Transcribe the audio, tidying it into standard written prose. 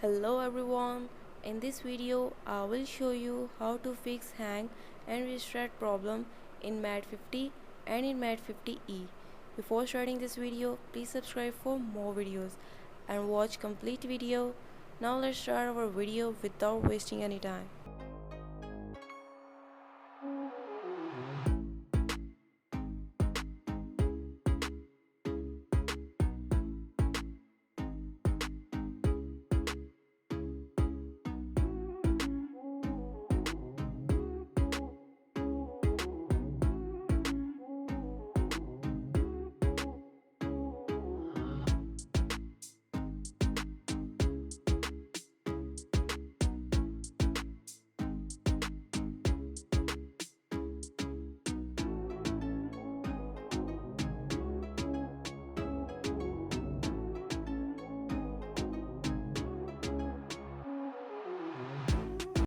Hello everyone, in this video I will show you how to fix hang and restart problem in Mate 50 and in Mate 50e. Before starting this video, please subscribe for more videos and watch complete video. Now let's start our video without wasting any time.